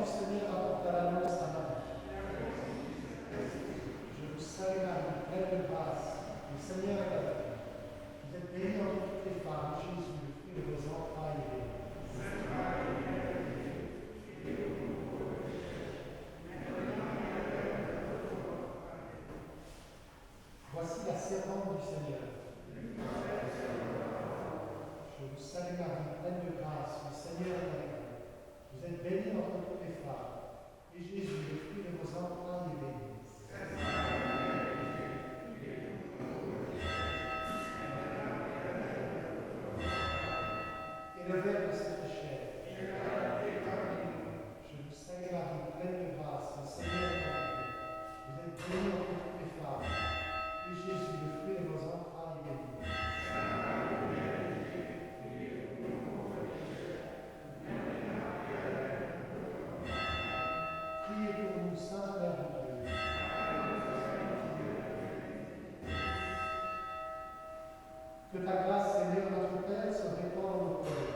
du Seigneur apporte à l'annonce à Marie. Je vous salue Marie, pleine de grâce, le Seigneur est avec vous. Vous êtes bénie entre toutes les femmes, Jésus, le fruit de vos entrailles, est béni. Voici la servante du Seigneur. Je vous salue Marie, pleine de grâce, le Seigneur est avec vous. Vous êtes bénie entre toutes les femmes, et Jésus, le fruit de vos entrailles, est béni. Et le Verbe s'est fait chair. Je vous salue Marie, pleine de grâce, le Seigneur est avec vous. Vous êtes bénie entre toutes les femmes, et Jésus, le fruit de vos entrailles, est béni. Priez pour nous, Sainte Mère de Dieu. Que ta grâce, Seigneur notre Père, se répande dans nos cœurs.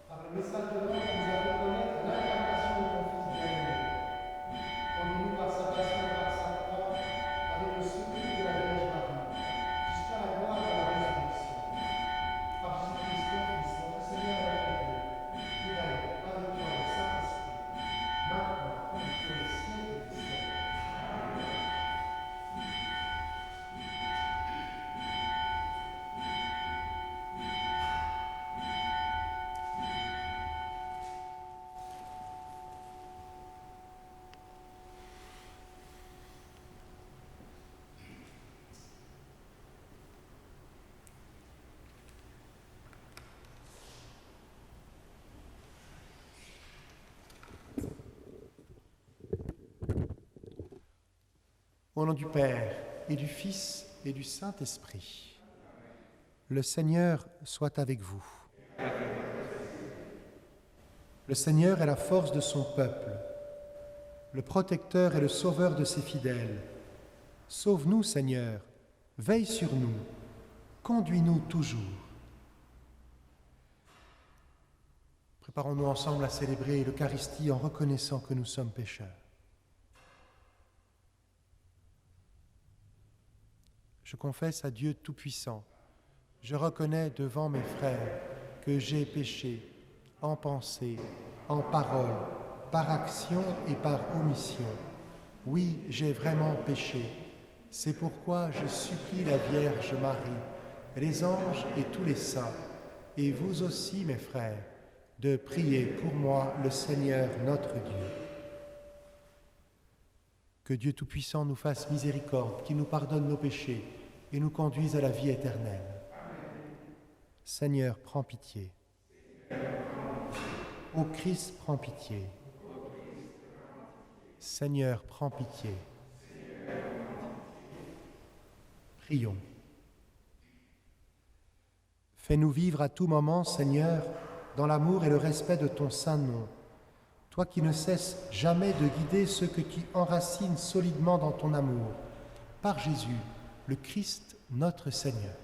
Par le message de l'homme, nous avons connaître l'incarnation de ton Fils bien-aimé. Conduis-nous par sa passion et par sa croix, avec le secours de la Vierge Marie, jusqu'à la gloire de la résurrection. Par Jésus-Christ, ton Fils, notre Seigneur et notre Dieu, qui règne avec toi le Saint-Esprit, maintenant et pour les siècles des siècles. Au nom du Père, et du Fils, et du Saint-Esprit. Le Seigneur soit avec vous. Le Seigneur est la force de son peuple, le protecteur et le sauveur de ses fidèles. Sauve-nous, Seigneur, veille sur nous, conduis-nous toujours. Préparons-nous ensemble à célébrer l'Eucharistie en reconnaissant que nous sommes pécheurs. Je confesse à Dieu Tout-Puissant, je reconnais devant mes frères que j'ai péché en pensée, en parole, par action et par omission. Oui, j'ai vraiment péché. C'est pourquoi je supplie la Vierge Marie, les anges et tous les saints, et vous aussi, mes frères, de prier pour moi le Seigneur notre Dieu. Que Dieu Tout-Puissant nous fasse miséricorde, qu'il nous pardonne nos péchés et nous conduise à la vie éternelle. Seigneur, prends pitié. Ô Christ, prends pitié. Seigneur, prends pitié. Prions. Fais-nous vivre à tout moment, Seigneur, dans l'amour et le respect de ton saint nom. Toi qui ne cesses jamais de guider ceux que tu enracines solidement dans ton amour, par Jésus, le Christ, notre Seigneur.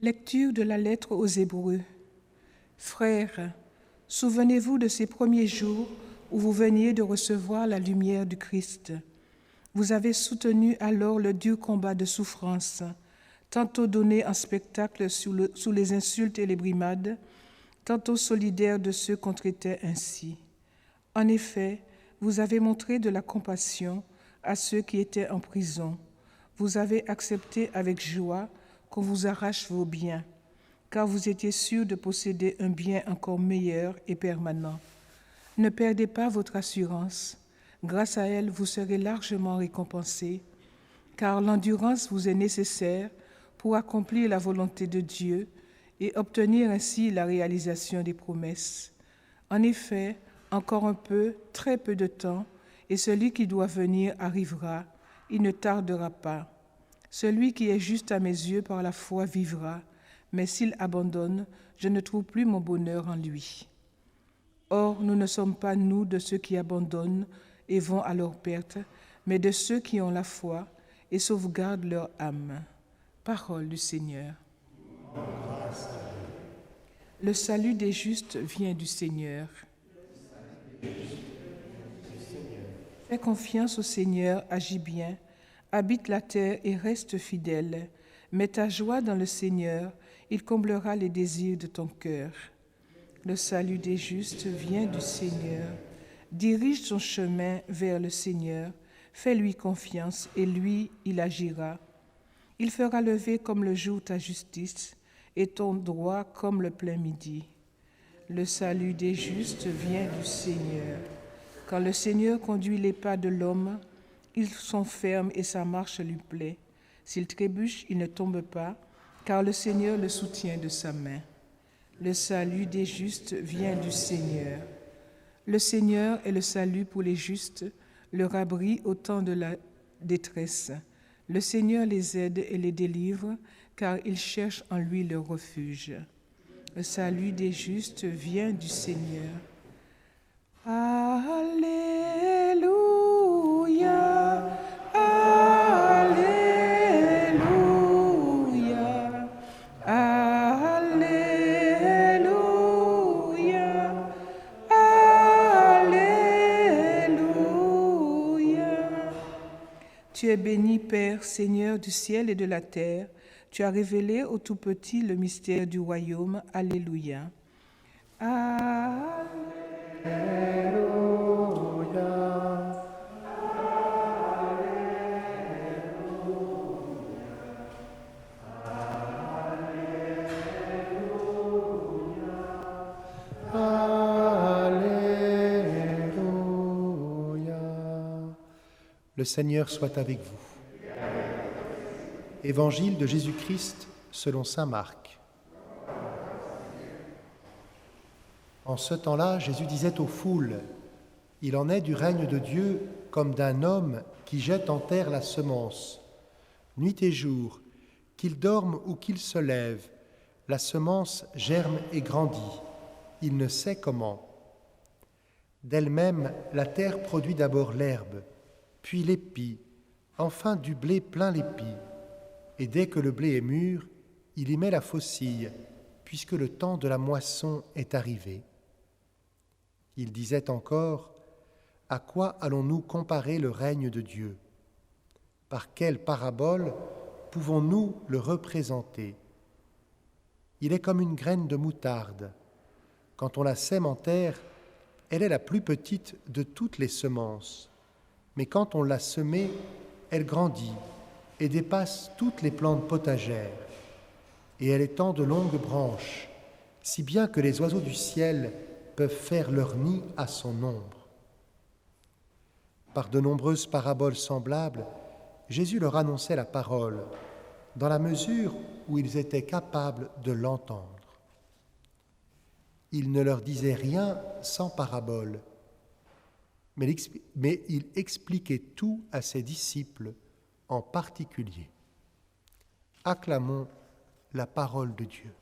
Lecture de la lettre aux Hébreux. Frères, souvenez-vous de ces premiers jours où vous veniez de recevoir la lumière du Christ. Vous avez soutenu alors le dur combat de souffrance, tantôt donné en spectacle sous les insultes et les brimades, tantôt solidaire de ceux qu'on traitait ainsi. En effet, vous avez montré de la compassion à ceux qui étaient en prison. Vous avez accepté avec joie qu'on vous arrache vos biens, car vous étiez sûr de posséder un bien encore meilleur et permanent. Ne perdez pas votre assurance. Grâce à elle, vous serez largement récompensés, car l'endurance vous est nécessaire pour accomplir la volonté de Dieu et obtenir ainsi la réalisation des promesses. En effet, encore un peu, très peu de temps, et celui qui doit venir arrivera, il ne tardera pas. Celui qui est juste à mes yeux par la foi vivra, mais s'il abandonne, je ne trouve plus mon bonheur en lui. Or, nous ne sommes pas nous de ceux qui abandonnent et vont à leur perte, mais de ceux qui ont la foi et sauvegardent leur âme. Parole du Seigneur. Le salut des justes vient du Seigneur. Fais confiance au Seigneur, agis bien, habite la terre et reste fidèle. Mets ta joie dans le Seigneur, il comblera les désirs de ton cœur. Le salut des justes vient du Seigneur. Dirige ton chemin vers le Seigneur, fais-lui confiance et lui, il agira. Il fera lever comme le jour ta justice et ton droit comme le plein midi. Le salut des justes vient du Seigneur. Quand le Seigneur conduit les pas de l'homme, ils sont fermes et sa marche lui plaît. S'il trébuche, il ne tombe pas, car le Seigneur le soutient de sa main. Le salut des justes vient du Seigneur. Le Seigneur est le salut pour les justes, leur abri au temps de la détresse. Le Seigneur les aide et les délivre, car ils cherchent en lui leur refuge. Le salut des justes vient du Seigneur. Alléluia, Alléluia, Alléluia, Alléluia. Tu es béni, Père, Seigneur du ciel et de la terre. Tu as révélé au tout-petit le mystère du royaume. Alléluia. Le Seigneur soit avec vous. Évangile de Jésus-Christ selon saint Marc. En ce temps-là, Jésus disait aux foules, « Il en est du règne de Dieu comme d'un homme qui jette en terre la semence. Nuit et jour, qu'il dorme ou qu'il se lève, la semence germe et grandit. Il ne sait comment. D'elle-même, la terre produit d'abord l'herbe, puis l'épi, enfin du blé plein l'épi. Et dès que le blé est mûr, il y met la faucille, puisque le temps de la moisson est arrivé. » Il disait encore, « À quoi allons-nous comparer le règne de Dieu ? Par quelle parabole pouvons-nous le représenter ? Il est comme une graine de moutarde. Quand on la sème en terre, elle est la plus petite de toutes les semences. Mais quand on l'a semée, elle grandit et dépasse toutes les plantes potagères. Et elle étend de longues branches, si bien que les oiseaux du ciel peuvent faire leur nid à son ombre. » Par de nombreuses paraboles semblables, Jésus leur annonçait la parole, dans la mesure où ils étaient capables de l'entendre. Il ne leur disait rien sans parabole, mais il expliquait tout à ses disciples en particulier. Acclamons la parole de Dieu.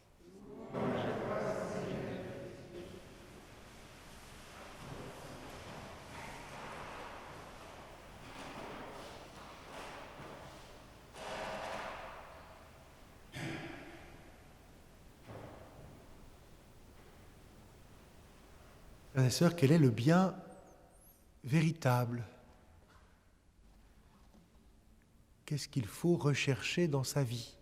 Frères et sœurs, quel est le bien véritable ? Qu'est-ce qu'il faut rechercher dans sa vie ?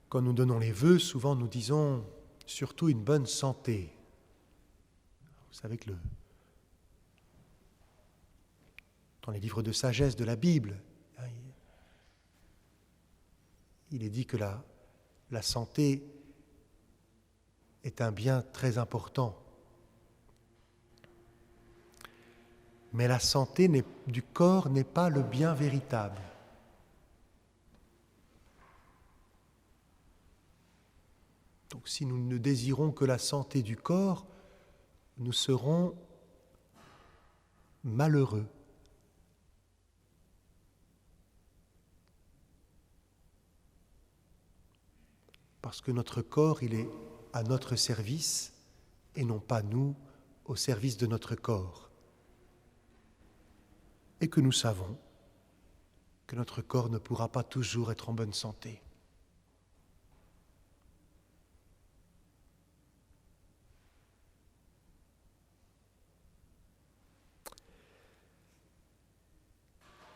Quand nous donnons les vœux, souvent nous disons surtout une bonne santé. Vous savez que dans les livres de sagesse de la Bible, il est dit que la santé est un bien très important. Mais la santé du corps n'est pas le bien véritable. Donc si nous ne désirons que la santé du corps, nous serons malheureux. Parce que notre corps, il est à notre service et non pas nous au service de notre corps. Et que nous savons que notre corps ne pourra pas toujours être en bonne santé.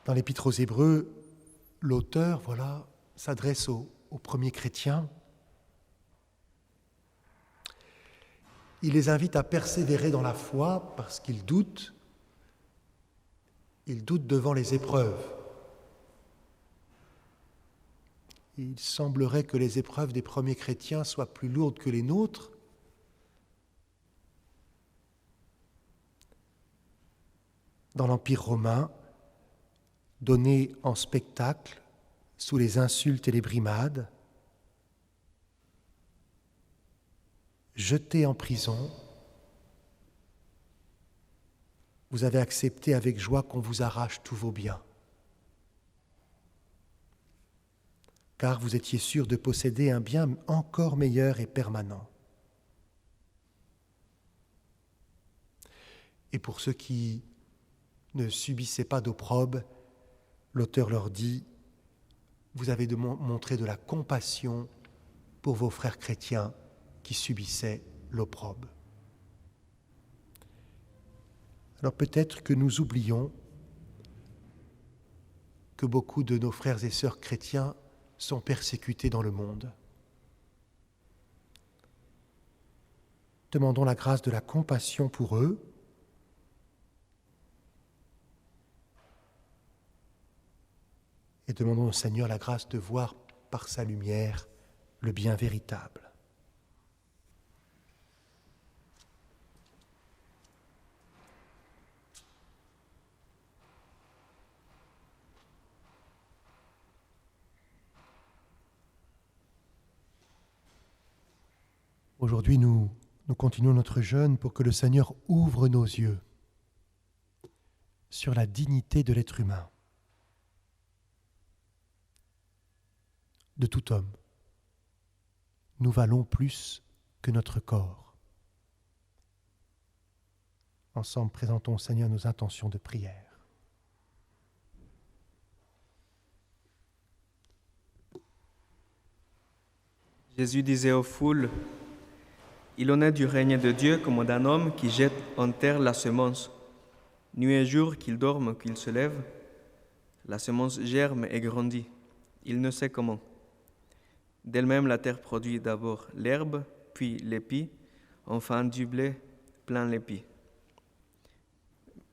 Dans l'Épître aux Hébreux, l'auteur, s'adresse aux premiers chrétiens. Il les invite à persévérer dans la foi parce qu'ils doutent. Ils doutent devant les épreuves. Il semblerait que les épreuves des premiers chrétiens soient plus lourdes que les nôtres. Dans l'Empire romain, donné en spectacle sous les insultes et les brimades, jeté en prison, vous avez accepté avec joie qu'on vous arrache tous vos biens, car vous étiez sûr de posséder un bien encore meilleur et permanent. Et pour ceux qui ne subissaient pas d'opprobre, l'auteur leur dit, vous avez montré de la compassion pour vos frères chrétiens qui subissaient l'opprobre. Alors peut-être que nous oublions que beaucoup de nos frères et sœurs chrétiens sont persécutés dans le monde. Demandons la grâce de la compassion pour eux, et demandons au Seigneur la grâce de voir par sa lumière le bien véritable. Aujourd'hui, nous continuons notre jeûne pour que le Seigneur ouvre nos yeux sur la dignité de l'être humain, de tout homme. Nous valons plus que notre corps. Ensemble, présentons au Seigneur nos intentions de prière. Jésus disait aux foules, « Il en est du règne de Dieu comme d'un homme qui jette en terre la semence. Nuit et jour, qu'il dorme, qu'il se lève, la semence germe et grandit. Il ne sait comment. D'elle-même, la terre produit d'abord l'herbe, puis l'épi, enfin du blé plein l'épi. »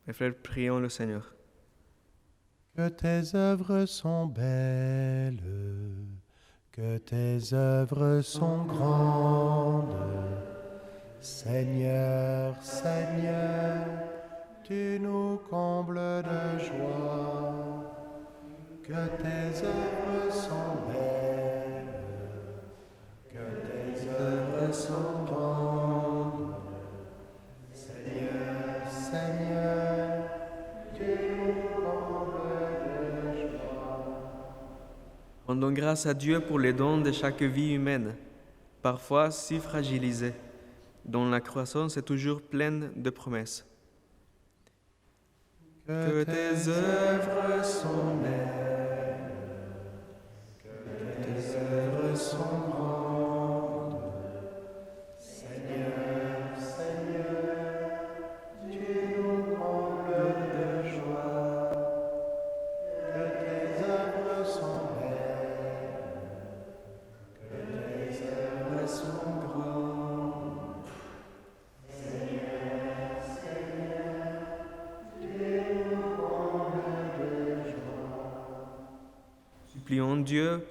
Mes frères, prions le Seigneur. Que tes œuvres sont belles, que tes œuvres sont grandes. Seigneur, Seigneur, tu nous combles de joie. Que tes œuvres sont belles, que tes œuvres sont grandes. Seigneur, Seigneur, tu nous combles de joie. Rendons grâce à Dieu pour les dons de chaque vie humaine, parfois si fragilisée, dont la croissance est toujours pleine de promesses. Que tes œuvres sont belles, que tes œuvres sont grandes. Seigneur, Seigneur, tu nous combles de joie. Que tes œuvres sont belles, que tes œuvres sont grandes. Supplions Dieu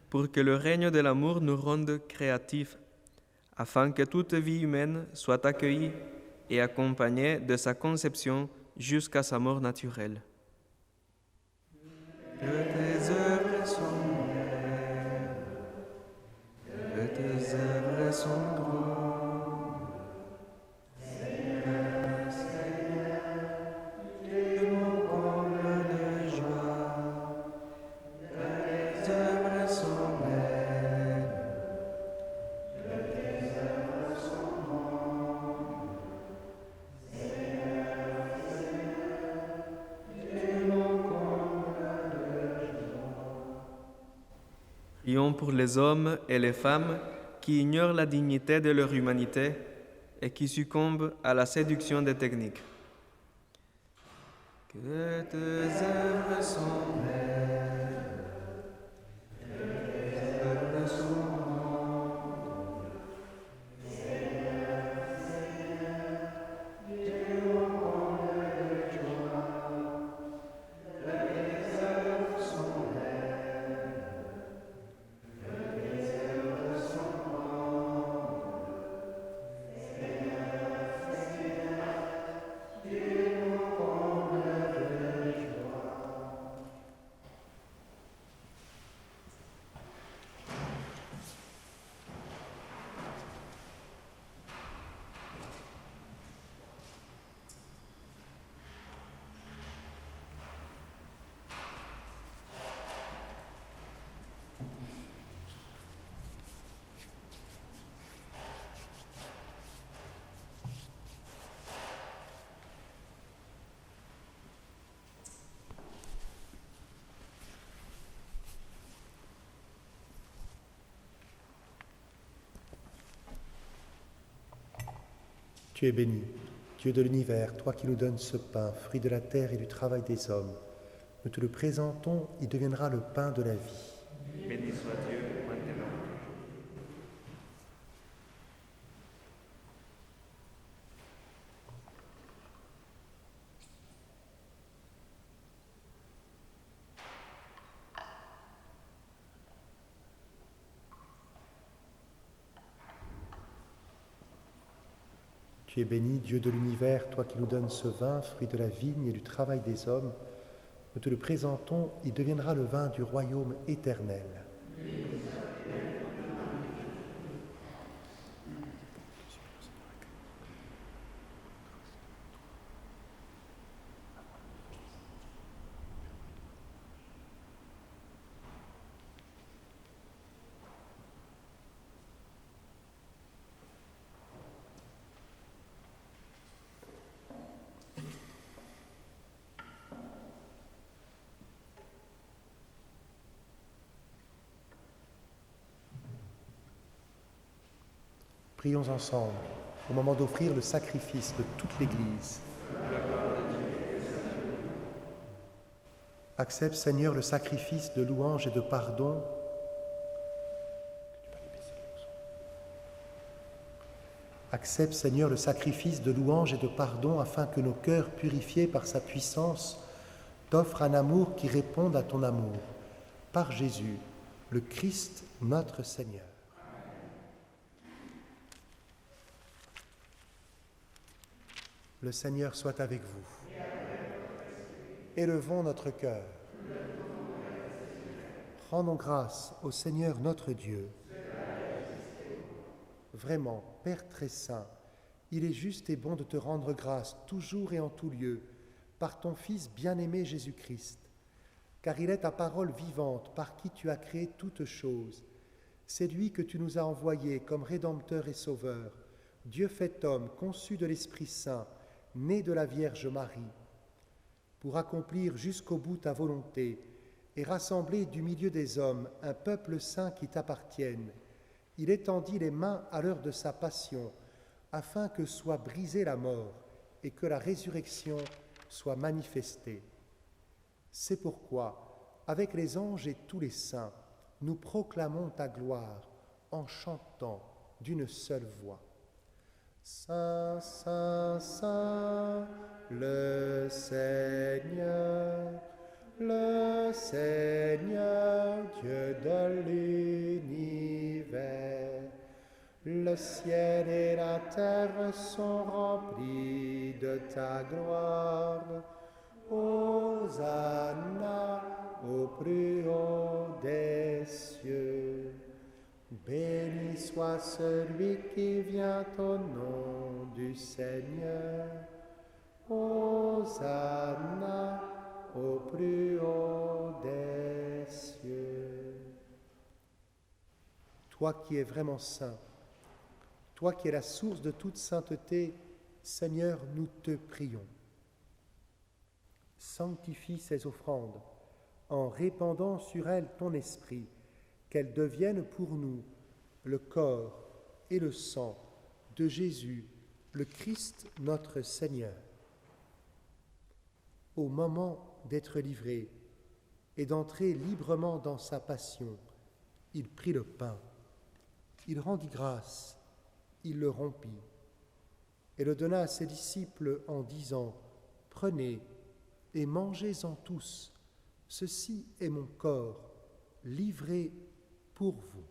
pour que le règne de l'amour nous rende créatifs, afin que toute vie humaine soit accueillie et accompagnée de sa conception jusqu'à sa mort naturelle. Que tes œuvres sont belles, que tes œuvres sont grands. Seigneur, tu nous combles de joie. Tes œuvres sont belles. Tes œuvres sont grandes. Seigneur, tu nous combles de joie. Prions pour les hommes et les femmes qui ignorent la dignité de leur humanité et qui succombent à la séduction des techniques. Que tes œuvres sont belles, que tes œuvres sont grandes. Seigneur, tu nous combles de joie. Que tes œuvres sont belles, que tes œuvres sont grandes. Tu es béni, Dieu de l'univers, toi qui nous donnes ce pain, fruit de la terre et du travail des hommes. Nous te le présentons, il deviendra le pain de la vie. Béni soit Dieu maintenant. Tu es béni, Dieu de l'univers, toi qui nous donnes ce vin, fruit de la vigne et du travail des hommes. Nous te le présentons, il deviendra le vin du royaume éternel. Prions ensemble au moment d'offrir le sacrifice de toute l'Église. Accepte, Seigneur, le sacrifice de louange et de pardon. Accepte, Seigneur, le sacrifice de louange et de pardon afin que nos cœurs, purifiés par sa puissance, t'offrent un amour qui réponde à ton amour. Par Jésus, le Christ, notre Seigneur. Le Seigneur soit avec vous. Élevons notre cœur. Rendons grâce au Seigneur notre Dieu. Vraiment, Père très saint, il est juste et bon de te rendre grâce toujours et en tout lieu par ton Fils bien-aimé Jésus-Christ, car il est ta parole vivante par qui tu as créé toutes choses. C'est lui que tu nous as envoyé comme Rédempteur et Sauveur, Dieu fait homme, conçu de l'Esprit Saint, né de la Vierge Marie, pour accomplir jusqu'au bout ta volonté et rassembler du milieu des hommes un peuple saint qui t'appartienne. Il étendit les mains à l'heure de sa passion, afin que soit brisée la mort et que la résurrection soit manifestée. C'est pourquoi, avec les anges et tous les saints, nous proclamons ta gloire en chantant d'une seule voix. Saint, Saint, Saint, le Seigneur, Dieu de l'univers. Le ciel et la terre sont remplis de ta gloire. Hosanna au plus haut des cieux. Béni soit celui qui vient au nom du Seigneur. Hosanna au plus haut des cieux. Toi qui es vraiment saint, toi qui es la source de toute sainteté, Seigneur, nous te prions. Sanctifie ces offrandes en répandant sur elles ton esprit, qu'elles deviennent pour nous le corps et le sang de Jésus, le Christ notre Seigneur. Au moment d'être livré et d'entrer librement dans sa passion, il prit le pain, il rendit grâce, il le rompit et le donna à ses disciples en disant : « Prenez et mangez-en tous, ceci est mon corps, livré pour vous. »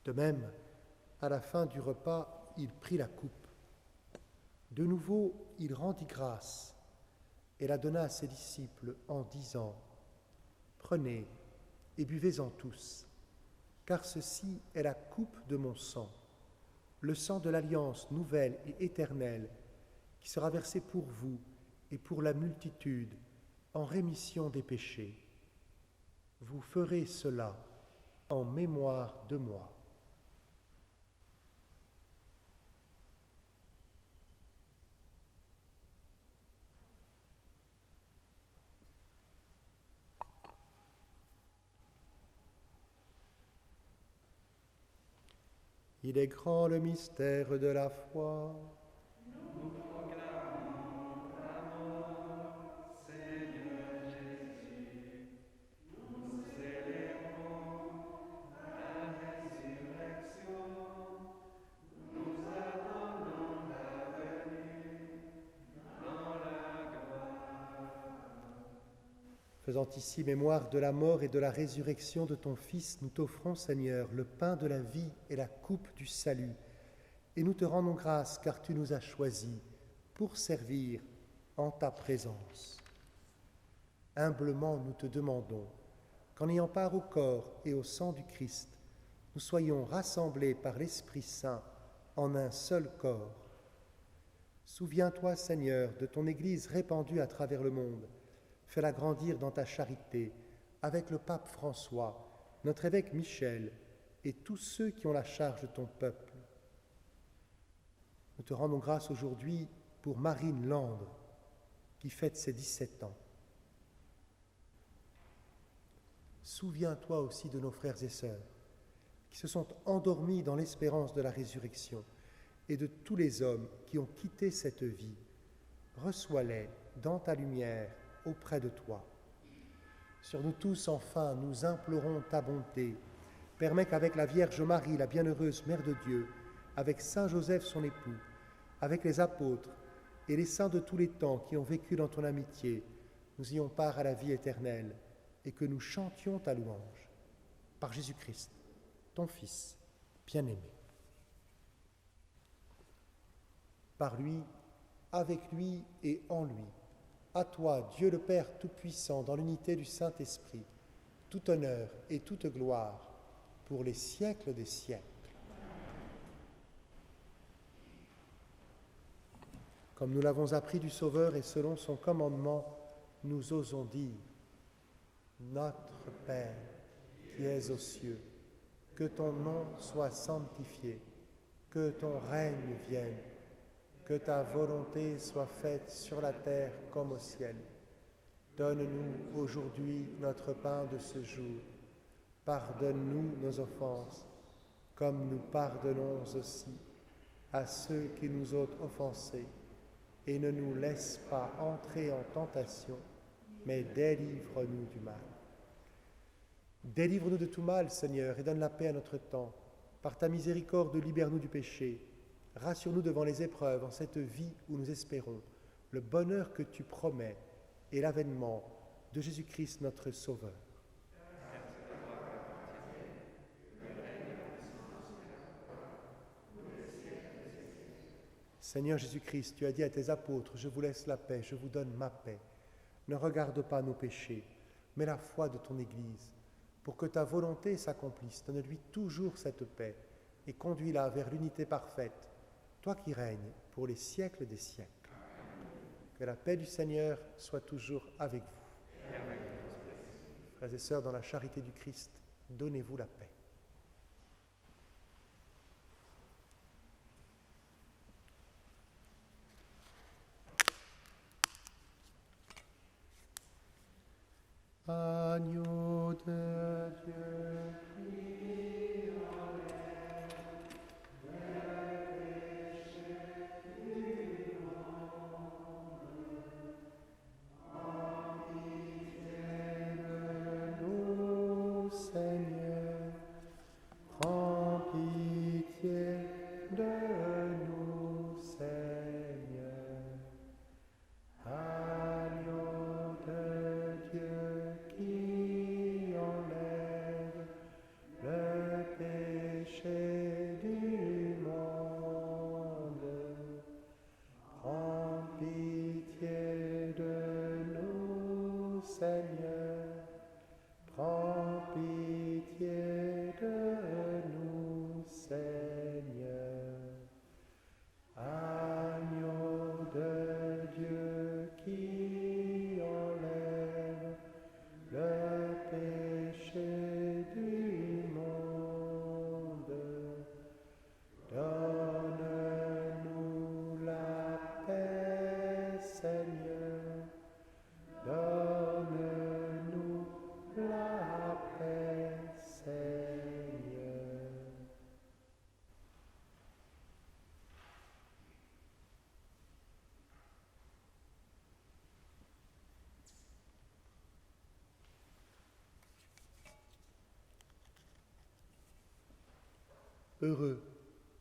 De même, à la fin du repas, il prit la coupe. De nouveau, il rendit grâce et la donna à ses disciples en disant : « Prenez et buvez-en tous, car ceci est la coupe de mon sang, le sang de l'alliance nouvelle et éternelle, qui sera versé pour vous et pour la multitude en rémission des péchés. Vous ferez cela en mémoire de moi. » Il est grand le mystère de la foi. Nous proclamons ta mort, Seigneur Jésus. Nous célébrons ta résurrection. Nous attendons ta venue dans la gloire. Faisant ici mémoire de la mort et de la résurrection de ton Fils, nous t'offrons, Seigneur, le pain de la vie et la coupe du salut. Et nous te rendons grâce car tu nous as choisis pour servir en ta présence. Humblement, nous te demandons qu'en ayant part au corps et au sang du Christ, nous soyons rassemblés par l'Esprit Saint en un seul corps. Souviens-toi, Seigneur, de ton Église répandue à travers le monde. Fais-la grandir dans ta charité avec le pape François, notre évêque Michel et tous ceux qui ont la charge de ton peuple. Nous te rendons grâce aujourd'hui pour Marine Landre, qui fête ses 17 ans. Souviens-toi aussi de nos frères et sœurs qui se sont endormis dans l'espérance de la résurrection et de tous les hommes qui ont quitté cette vie. Reçois-les dans ta lumière auprès de toi. Sur nous tous, enfin, nous implorons ta bonté. Permets qu'avec la Vierge Marie, la bienheureuse Mère de Dieu, avec Saint Joseph son époux, avec les apôtres et les saints de tous les temps qui ont vécu dans ton amitié, nous ayons part à la vie éternelle et que nous chantions ta louange. Par Jésus-Christ, ton Fils bien-aimé. Par lui, avec lui et en lui, à toi, Dieu le Père Tout-Puissant, dans l'unité du Saint-Esprit, tout honneur et toute gloire pour les siècles des siècles. Comme nous l'avons appris du Sauveur et selon son commandement, nous osons dire : Notre Père, qui es aux cieux, que ton nom soit sanctifié, que ton règne vienne, que ta volonté soit faite sur la terre comme au ciel. Donne-nous aujourd'hui notre pain de ce jour. Pardonne-nous nos offenses, comme nous pardonnons aussi à ceux qui nous ont offensés. Et ne nous laisse pas entrer en tentation, mais délivre-nous du mal. Délivre-nous de tout mal, Seigneur, et donne la paix à notre temps. Par ta miséricorde, libère-nous du péché. Rassure-nous devant les épreuves en cette vie où nous espérons le bonheur que tu promets et l'avènement de Jésus-Christ notre Sauveur. Seigneur Jésus-Christ, tu as dit à tes apôtres, je vous laisse la paix, je vous donne ma paix. Ne regarde pas nos péchés, mais la foi de ton Église. Pour que ta volonté s'accomplisse, donne-lui toujours cette paix et conduis-la vers l'unité parfaite, toi qui règnes pour les siècles des siècles. Que la paix du Seigneur soit toujours avec vous. Frères et sœurs, dans la charité du Christ, donnez-vous la paix. Agneau de Dieu, nous, Seigneur, prends pitié de nous, Seigneur. Agneau de Dieu qui enlève le péché du monde, prends pitié de nous, Seigneur, prends pitié de nous, Seigneur. Agneau de Dieu qui enlève le péché du monde, donne-nous la paix, Seigneur, donne-nous la paix, Seigneur. Heureux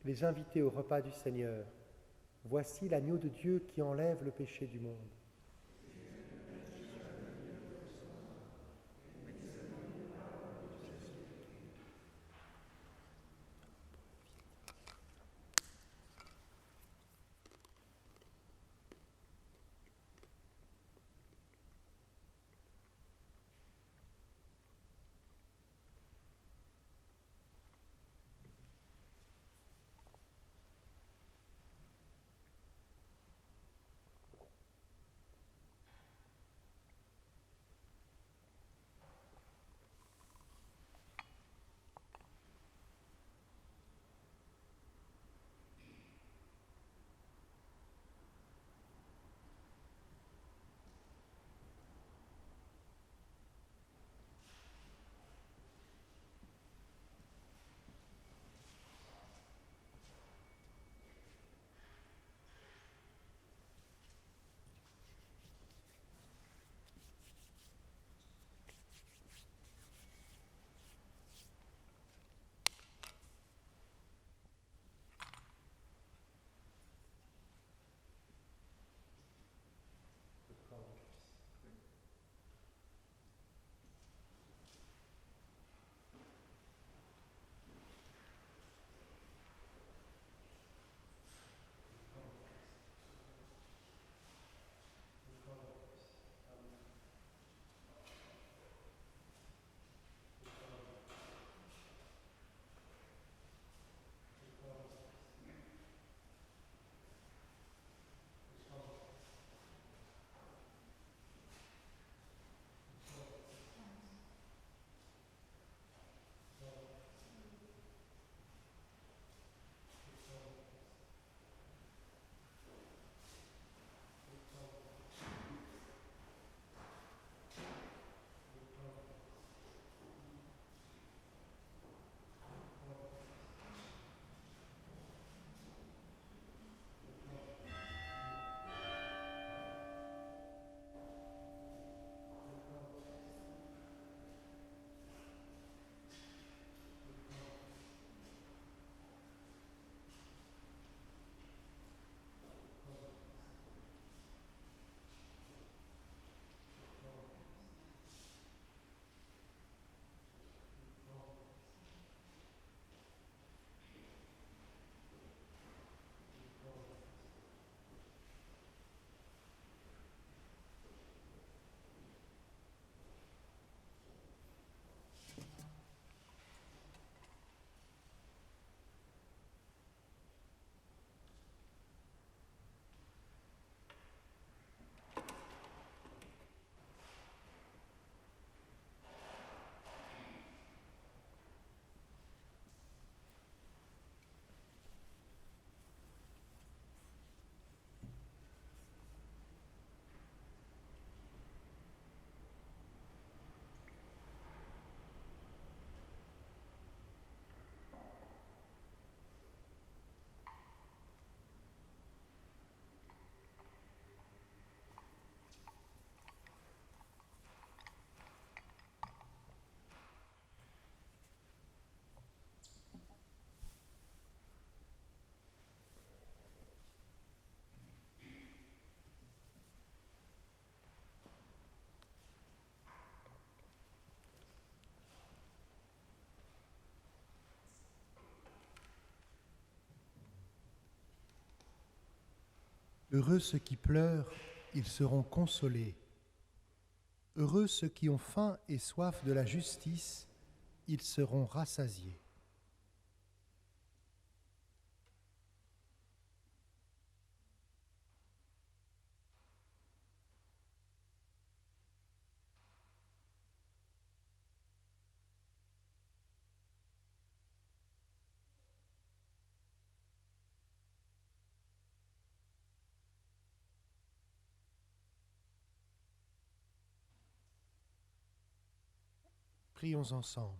les invités au repas du Seigneur. Voici l'agneau de Dieu qui enlève le péché du monde. Heureux ceux qui pleurent, ils seront consolés. Heureux ceux qui ont faim et soif de la justice, ils seront rassasiés. Prions ensemble.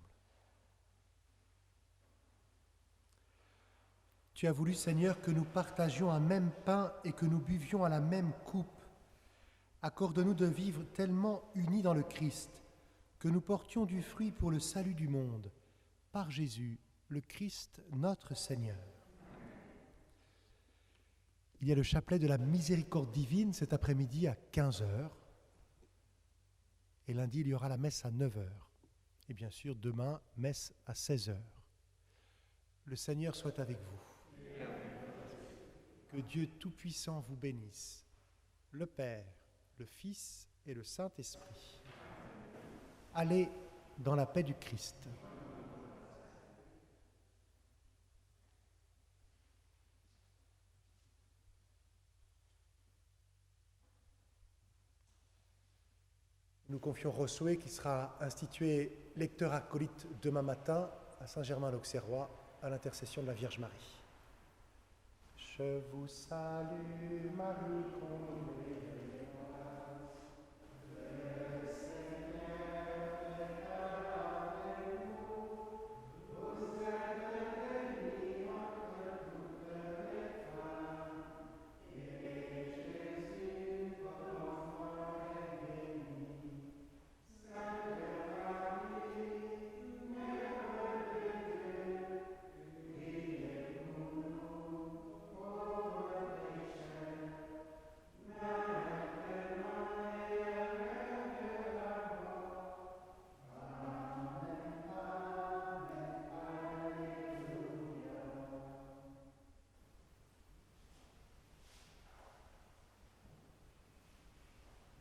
Tu as voulu, Seigneur, que nous partagions un même pain et que nous buvions à la même coupe. Accorde-nous de vivre tellement unis dans le Christ que nous portions du fruit pour le salut du monde, par Jésus, le Christ, notre Seigneur. Il y a le chapelet de la miséricorde divine cet après-midi à 15h. Et lundi, il y aura la messe à 9h. Et bien sûr, demain, messe à 16h. Le Seigneur soit avec vous. Que Dieu Tout-Puissant vous bénisse, le Père, le Fils et le Saint-Esprit. Allez dans la paix du Christ. Nous confions Rossoué qui sera institué lecteur acolyte demain matin à Saint-Germain-l'Auxerrois à l'intercession de la Vierge Marie. Je vous salue, Marie, comblée.